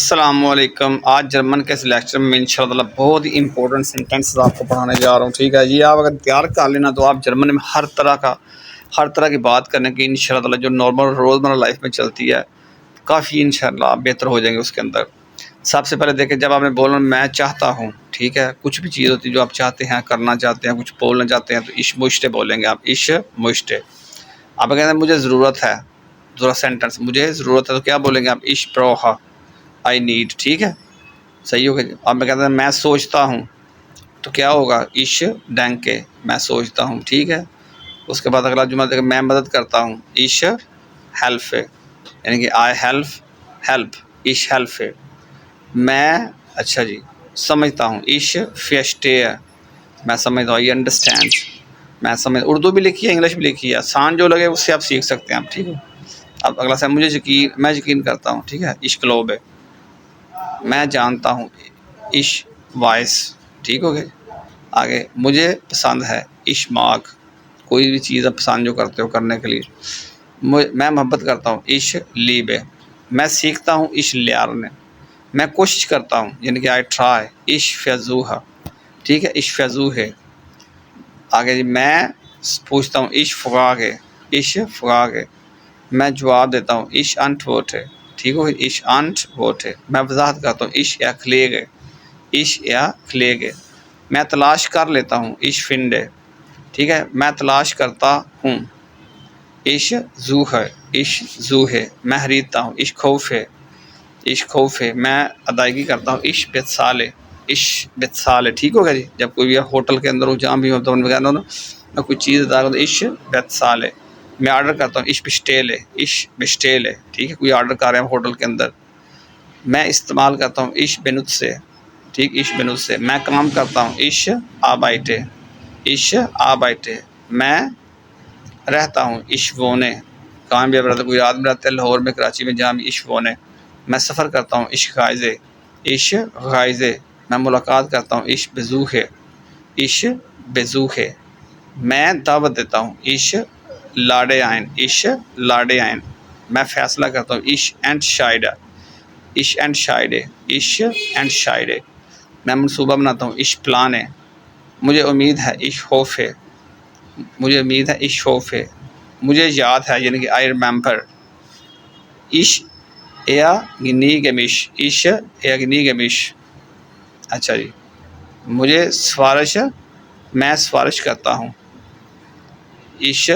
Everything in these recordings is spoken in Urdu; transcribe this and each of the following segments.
السلام علیکم۔ آج جرمن کے اس لیکچر میں انشاءاللہ بہت ہی امپورٹنٹ سینٹینسز آپ کو پڑھانے جا رہا ہوں، ٹھیک ہے جی۔ آپ اگر تیار کر لینا تو آپ جرمن میں ہر طرح کی بات کرنے کی انشاءاللہ جو نارمل روزمرہ لائف میں چلتی ہے کافی انشاءاللہ آپ بہتر ہو جائیں گے اس کے اندر۔ سب سے پہلے دیکھیں، جب آپ نے بولنا میں چاہتا ہوں، ٹھیک ہے، کچھ بھی چیز ہوتی ہے جو آپ چاہتے ہیں، کرنا چاہتے ہیں، کچھ بولنا چاہتے ہیں تو اش مشتے بولیں گے آپ، اش مشتے۔ آپ کہتے ہیں مجھے ضرورت ہے، ذرا سینٹنس مجھے ضرورت ہے تو کیا بولیں گے آپ؟ اش پروہا آئی نیڈ، ٹھیک ہے، صحیح ہوگا۔ اب میں کہتا ہوں میں سوچتا ہوں تو کیا ہوگا؟ اش ڈینکے، میں سوچتا ہوں، ٹھیک ہے۔ اس کے بعد اگلا جملہ دیکھیں، میں مدد کرتا ہوں، اش ہیلف، یعنی کہ آئی ہیلپ، اش ہیلف۔ میں اچھا جی سمجھتا ہوں، اش فیسٹے، میں سمجھتا ہوں، آئی انڈرسٹینڈ، میں سمجھ۔ اردو بھی لکھی ہے، انگلش بھی لکھی ہے، آسان جو لگے اس سے آپ سیکھ سکتے ہیں آپ، ٹھیک ہے۔ اب اگلا سے میں یقین کرتا ہوں، ٹھیک ہے، اش کلوب ہے، میں جانتا ہوں، اش وائس، ٹھیک ہو گیا۔ آگے مجھے پسند ہے، اش ماگ، کوئی بھی چیز آپ پسند جو کرتے ہو کرنے کے لیے۔ میں محبت کرتا ہوں، اش لیبے، میں سیکھتا ہوں، اش لیارنے، میں کوشش کرتا ہوں، یعنی کہ آئی ٹرائی، اش فیضوہا، ٹھیک ہے، اش فیضو ہے۔ آگے جی میں پوچھتا ہوں، اش فراغ ہے، اش فراغ ہے، میں جواب دیتا ہوں، اش انٹ ووٹ ہے، ٹھیک ہو، اش انٹ ووٹ ہے، میں وضاحت کرتا ہوں، اش یا کھلیگ ہے، اش یا کھلیگ ہے، میں تلاش کر لیتا ہوں، اش فنڈے، ٹھیک ہے، میں تلاش کرتا ہوں، اش زو ہے، اش زو ہے، میں خریدتا ہوں، اش خوف ہے، اش خوف ہے، میں ادائیگی کرتا ہوں، اش بتسالے، اش بتسالے، ٹھیک ہوگا جی۔ جب کوئی بھی ہوٹل کے اندر ہو، جہاں بھی ہو تو میں کوئی چیز ادا کرتا ہوں، اش بتسالے، میں آرڈر کرتا ہوں، اش بشٹیلے، اش بشٹیلے، ٹھیک ہے، کوئی آرڈر کر رہے ہیں ہوٹل کے اندر۔ میں استعمال کرتا ہوں، اش بنت سے، ٹھیک، اش بنت سے، میں کام کرتا ہوں، اش آبائٹے، اش آبائٹے، میں رہتا ہوں، اش وونے، کہاں بھی رہتا، کوئی آدمی رہتا ہے لاہور میں، کراچی میں، جہاں بھی، اش وونے۔ میں سفر کرتا ہوں، اش غائزے، اش غائزے، میں ملاقات کرتا ہوں، اش بزوخے، اش بزوخے، میں دعوت دیتا ہوں، اش لاڈے آئن، اش لاڈے آئن، میں فیصلہ کرتا ہوں، اش اینڈ شائڈہ، اش اینڈ شائڈے، اش اینڈ شائڈے، میں منصوبہ بناتا ہوں، اش پلان ہے، مجھے امید ہے، اش خوف ہے، مجھے امید ہے، اش خوف ہے، مجھے یاد ہے، یعنی کہ آئی ریممبر، اش یا گنی گمش، اش یا گنی گمش، اچھا جی۔ مجھے سفارش، میں سفارش کرتا ہوں، اش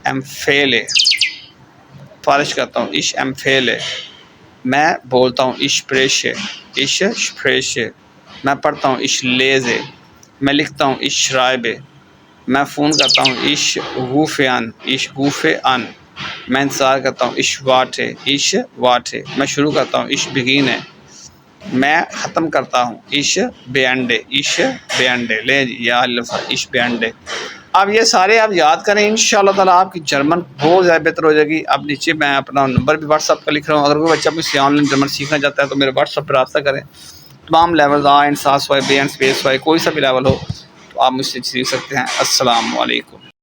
ایمفیلے، سفارش کرتا ہوں، اش ایمفیلے، میں بولتا ہوں، اش پریشے، اش شپریشے، میں پڑھتا ہوں، اش لیزے، میں لکھتا ہوں، اش شرائبے، میں فون کرتا ہوں، اش گوفے ان، اش گوفے ان، میں انتظار کرتا ہوں، اش واٹے، اش واٹے، میں شروع کرتا ہوں، اش بگینے، میں ختم کرتا ہوں، اش بیانڈے، اش بیانڈے، لے جی یا لفظ اش بیانڈے۔ اب یہ سارے آپ یاد کریں، انشاءاللہ تعالیٰ آپ کی جرمن بہت زیادہ بہتر ہو جائے گی۔ اب نیچے میں اپنا نمبر بھی واٹس ایپ کا لکھ رہا ہوں، اگر کوئی بچہ مجھ سے آن لائن جرمن سیکھنا چاہتا ہے تو میرے واٹس ایپ پر رابطہ کریں۔ تمام لیول آ اینڈ ساس وائی بے اینڈ اسپیس وائی کوئی سا بھی لیول ہو تو آپ مجھ سے سیکھ سکتے ہیں۔ السلام علیکم۔